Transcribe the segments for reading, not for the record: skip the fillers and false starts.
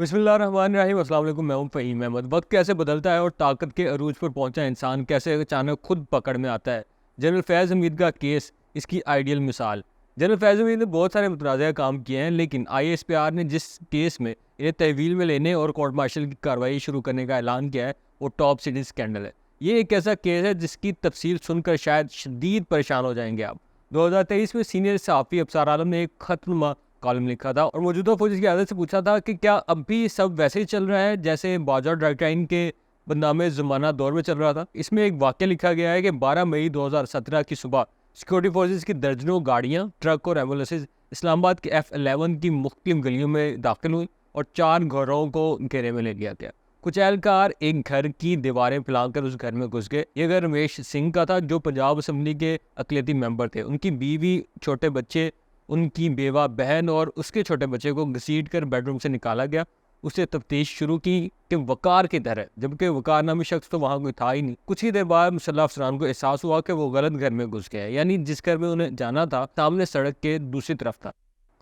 بسم اللہ الرحمن الرحیم۔ السلام علیکم، میں ہوں فہیم احمد۔ وقت کیسے بدلتا ہے اور طاقت کے عروج پر پہنچا انسان کیسے اچانک خود پکڑ میں آتا ہے۔ جنرل فیض حمید کا کیس اس کی آئیڈیل مثال۔ جنرل فیض حمید نے بہت سارے متنازع کام کیے ہیں، لیکن ISPR نے جس کیس میں انہیں تحویل میں لینے اور کورٹ مارشل کی کارروائی شروع کرنے کا اعلان کیا ہے وہ ٹاپ سٹی اسکینڈل ہے۔ یہ ایک ایسا کیس ہے جس کی تفصیل سن کر شاید شدید پریشان ہو جائیں گے آپ۔ 2023 میں سینئر صحافی ابصار عالم نے ایک خط نما کالم لکھا تھا اور موجودہ فوج کی عادت سے پوچھا تھا کہ کیا اب بھی سب ویسے ہی چل رہا ہے جیسے باجوڑ ڈائٹائن کے بدنام زمانہ دور میں چل رہا تھا۔ اس میں ایک واقعہ لکھا گیا ہے کہ 12 مئی 2017 کی صبح سیکورٹی فورسز کی درجنوں گاڑیاں، ٹرک اور ایمبولینسز اسلام آباد کے F11 کی مختلف گلیوں میں داخل ہوئی اور 4 گھروں کو گھیرے میں لے لیا گیا۔ کچھ اہلکار ایک گھر کی دیواریں پھیلا کر اس گھر میں گھس گئے۔ یہ گھر رمیش سنگھ کا تھا جو پنجاب اسمبلی کے اقلیتی ممبر تھے۔ ان کی بیوی، چھوٹے بچے، ان کی بیوہ بہن اور اس کے چھوٹے بچے کو گھسیٹ کر بیڈ روم سے نکالا گیا۔ اسے تفتیش شروع کی کہ وقار کی طرح، جبکہ وقار نامی شخص تو وہاں کوئی تھا ہی نہیں۔ کچھ ہی دیر بعد مسلح افسران کو احساس ہوا کہ وہ غلط گھر میں گھس گئے، یعنی جس گھر میں انہیں جانا تھا سامنے سڑک کے دوسری طرف تھا۔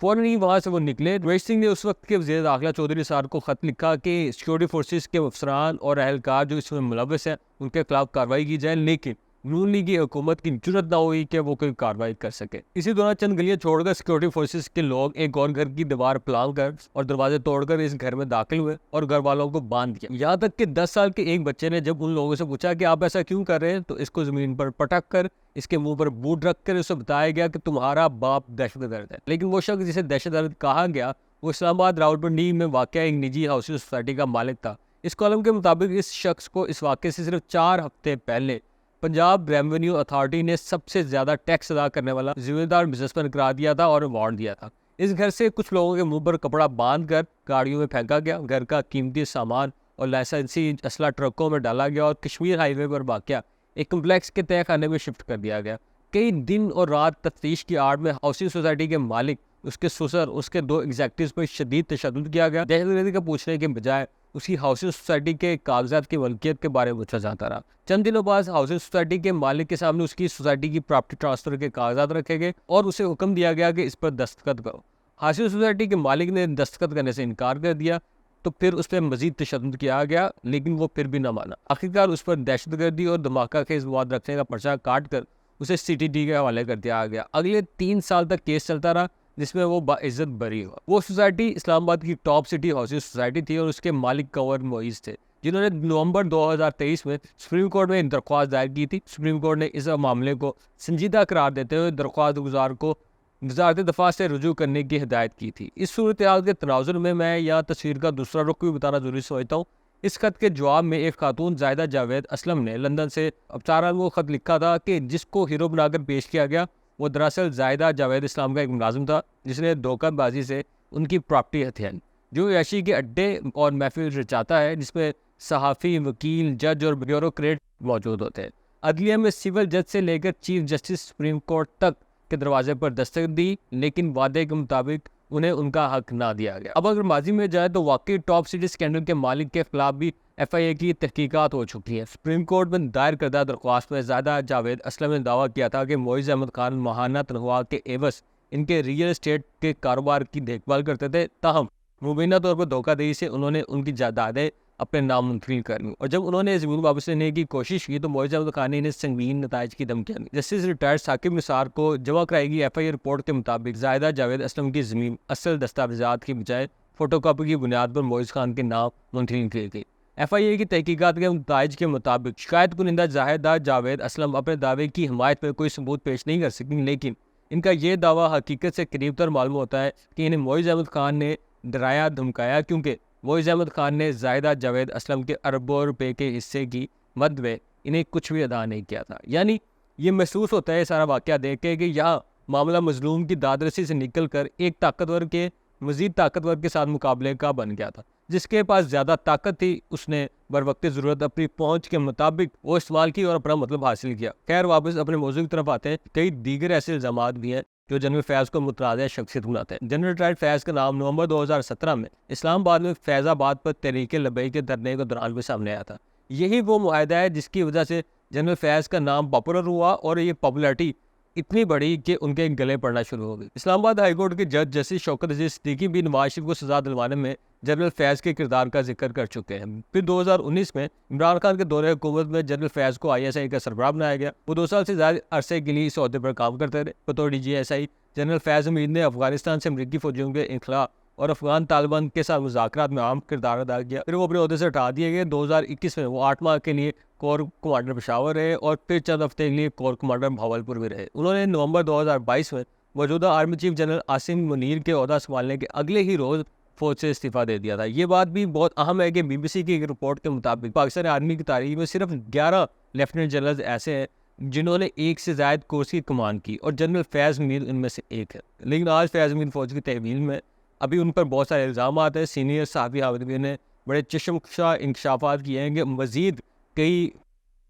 فوراً ہی وہاں سے وہ نکلے۔ رمیش سنگھ نے اس وقت کے وزیر داخلہ چودھری نثار کو خط لکھا کہ سیکورٹی فورسز کے افسران اور اہلکار جو اس میں ملوث ہیں ان کے خلاف کارروائی کی جائے، لیکن نون لیگی حکومت کی جرت نہ ہوئی کہ وہ کوئی کارروائی کر سکے۔ اسی دوران چند گلیاں چھوڑ کر سیکورٹی فورسز کے لوگ ایک اور گھر کی دیوار پلان کر اور دروازے توڑ کر اس گھر میں داخل ہوئے اور گھر والوں کو باندھ دیا۔ یہاں تک کہ 10 سال کے ایک بچے نے جب ان لوگوں سے پوچھا کہ آپ ایسا کیوں کر رہے ہیں تو اس کو زمین پر پٹک کر، اس کے منہ پر بوٹ رکھ کر اسے بتایا گیا کہ تمہارا باپ دہشت گرد ہے۔ لیکن وہ شخص جسے دہشت گرد کہا گیا وہ اسلام آباد راولپنڈی میں واقع ایک نجی ہاؤسنگ سوسائٹی کا مالک تھا۔ اس کالم کے مطابق اس شخص کو اس واقعے سے صرف 4 ہفتے پہلے پنجاب ریونیو اتھارٹی نے سب سے زیادہ ٹیکس ادا کرنے والا ذمہ دار بزنس مین قرار دیا تھا اور ایوارڈ دیا تھا۔ اس گھر سے کچھ لوگوں کے منہ پر کپڑا باندھ کر گاڑیوں میں پھینکا گیا۔ گھر کا قیمتی سامان اور لائسنسی اسلحہ ٹرکوں میں ڈالا گیا اور کشمیر ہائی وے پر واقع ایک کمپلیکس کے تہہ خانے میں شفٹ کر دیا گیا۔ کئی دن اور رات تفتیش کی آڑ میں ہاؤسنگ سوسائٹی کے مالک، اس کے سسر، اس کے 2 ایگزیکٹوز پر شدید تشدد کیا گیا۔ دہشت گردی کا پوچھنے کے بجائے اس کی ہاؤسنگ سوسائٹی کے کاغذات کی ملکیت کے بارے میں پوچھا جاتا رہا۔ چند دنوں بعد ہاؤسنگ سوسائٹی کے مالک کے سامنے اس کی سوسائٹی کی پراپرٹی ٹرانسفر کے کاغذات رکھے گئے اور اسے حکم دیا گیا کہ اس پر دستخط کرو۔ ہاؤسنگ سوسائٹی کے مالک نے دستخط کرنے سے انکار کر دیا تو پھر اس پہ مزید تشدد کیا گیا، لیکن وہ پھر بھی نہ مانا۔ آخرکار اس پر دہشت گردی اور دھماکہ خیز مواد رکھنے کا پرچہ کاٹ کر اسے CTD کے حوالے کر دیا گیا۔ اگلے 3 سال تک کیس چلتا رہا جس میں وہ باعزت بری ہوا۔ وہ سوسائٹی اسلام آباد کی ٹاپ سٹی ہاؤسنگ سوسائٹی تھی اور اس کے مالک کنور معیز تھے، جنہوں نے نومبر 2023 میں سپریم کورٹ میں درخواست دائر کی تھی۔ سپریم کورٹ نے اس معاملے کو سنجیدہ قرار دیتے ہوئے درخواست گزار کو وزارت دفاع سے رجوع کرنے کی ہدایت کی تھی۔ اس صورتحال کے تناظر میں یہاں تصویر کا دوسرا رخ بھی بتانا ضروری سمجھتا ہوں۔ اس خط کے جواب میں ایک خاتون زاہدہ جاوید اسلم نے لندن سے ابصار عالم کو خط لکھا تھا کہ جس کو ہیرو بنا کر پیش کیا گیا وہ دراصل زاہدہ جاوید اسلام کا ایک ملازم تھا جس نے دھوکہ بازی سے ان کی پراپرٹی ہتھیائی، جو عیاشی کے اڈے اور محفل رچاتا ہے جس میں صحافی، وکیل، جج اور بیوروکریٹ موجود ہوتے ہیں۔ عدلیہ میں سول جج سے لے کر چیف جسٹس سپریم کورٹ تک کے دروازے پر دستک دی، لیکن وعدے کے مطابق انہیں ان کا حق نہ دیا گیا۔ اب اگر ماضی میں جائے تو واقعی ٹاپ سٹی اسکینڈل کے مالک کے خلاف بھی FIA کی تحقیقات ہو چکی ہیں۔ سپریم کورٹ میں دائر کردہ درخواست میں زاہدہ جاوید اسلم نے دعویٰ کیا تھا کہ معیز احمد خان ماہانہ تنخواہ کے عوض ان کے ریئل اسٹیٹ کے کاروبار کی دیکھ بھال کرتے تھے، تاہم مبینہ طور پر دھوکہ دہی سے انہوں نے ان کی جائیدادیں اپنے نام منتقل کر لیں، اور جب انہوں نے زمین واپس لینے کی کوشش کی تو معیز احمد خان نے انہیں سنگین نتائج کی دھمکیاں دی۔ جسٹس ریٹائرڈ ثاقب نثار کو جمع کرائی گئی FIA رپورٹ کے مطابق زاہدہ جاوید اسلم کی زمین اصل دستاویزات کی بجائے فوٹو کاپی کی بنیاد پر معیز خان کے نام منتقل کی گئی۔ FIA کی تحقیقات کے نتائج کے مطابق شکایت کنندہ زاہدہ جاوید اسلم اپنے دعوے کی حمایت میں کوئی ثبوت پیش نہیں کر سکیں، لیکن ان کا یہ دعویٰ حقیقت سے قریب تر معلوم ہوتا ہے کہ انہیں معیز احمد خان نے ڈرایا دھمکایا، کیونکہ معیز احمد خان نے زاہدہ جاوید اسلم کے اربوں روپے کے حصے کی مد میں انہیں کچھ بھی ادا نہیں کیا تھا۔ یعنی یہ محسوس ہوتا ہے سارا واقعہ دیکھ کے کہ یہاں معاملہ مظلوم کی دادرسی سے نکل کر ایک طاقتور کے مزید طاقتور کے ساتھ مقابلے کا بن گیا تھا۔ جس کے پاس زیادہ طاقت تھی اس نے بروقت ضرورت اپنی پہنچ کے مطابق وہ استعمال کی اور اپنا مطلب حاصل کیا۔ خیر، واپس اپنے موضوع کی طرف آتے ہیں۔ کئی دیگر ایسے الزامات بھی ہیں جو جنرل فیض کو متنازع شخصیت بناتے ہیں۔ جنرل ریٹائرڈ فیض کا نام نومبر 2017 میں اسلام آباد میں فیض آباد پر تحریک لبیک کے دھرنے کے دوران بھی سامنے آیا تھا۔ یہی وہ معاہدہ ہے جس کی وجہ سے جنرل فیض کا نام پاپولر ہوا اور یہ پاپولیرٹی اتنی بڑی کہ ان کے گلے پڑنا شروع ہو گئی۔ اسلام آباد ہائی کورٹ کے جج جسٹس شوکت عزیز صدیقی بھی نواز شریف کو سزا دلوانے میں جنرل فیض کے کردار کا ذکر کر چکے ہیں۔ پھر 2019 میں عمران خان کے دور حکومت میں جنرل فیض کو ISI کا سربراہ بنایا گیا۔ وہ 2 سال سے زیادہ عرصے کے لیے اس عہدے پر کام کرتے رہے۔ بطور DGSI جنرل فیض حمید نے افغانستان سے امریکی فوجیوں کے انخلاء اور افغان طالبان کے ساتھ مذاکرات میں اہم کردار ادا کیا۔ پھر وہ اپنے عہدے سے ہٹا دیے گئے۔ 2021 میں وہ 8 ماہ کے لیے کور کمانڈر پشاور رہے اور پھر چند ہفتے کے لیے کور کمانڈر بھاولپور بھی رہے۔ انہوں نے نومبر 2022 میں موجودہ army chief general Asim Munir کے عہدہ سنبھالنے کے اگلے ہی روز فوج سے استعفیٰ دے دیا تھا۔ یہ بات بھی بہت اہم ہے کہ BBC کی ایک رپورٹ کے مطابق پاکستان آرمی کی تاریخ میں صرف 11 لیفٹیننٹ جنرل ایسے ہیں جنہوں نے 1 سے زائد کورس کی کمان کی اور جنرل فیض حمید ان میں سے ایک ہے۔ لیکن آج فیض حمید فوج کی تحویل میں ابھی ان پر بہت سارے الزامات ہیں۔ سینئر صحافی حامد نے بڑے چشمکشا انکشافات کیے ہیں کہ مزید کئی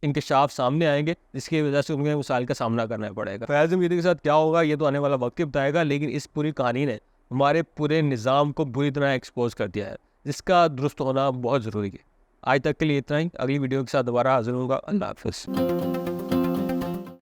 انکشاف سامنے آئیں گے جس کی وجہ سے انہیں مسائل کا سامنا کرنا پڑے گا۔ فیض حمید کے ساتھ کیا ہوگا یہ تو آنے والا وقت ہی بتائے گا، لیکن اس پوری کہانی نے ہمارے پورے نظام کو بری طرح ایکسپوز کر دیا ہے، جس کا درست ہونا بہت ضروری ہے۔ آج تک کے لیے اتنا ہی، اگلی ویڈیو کے ساتھ دوبارہ حاضر ہوں گا۔ اللہ حافظ۔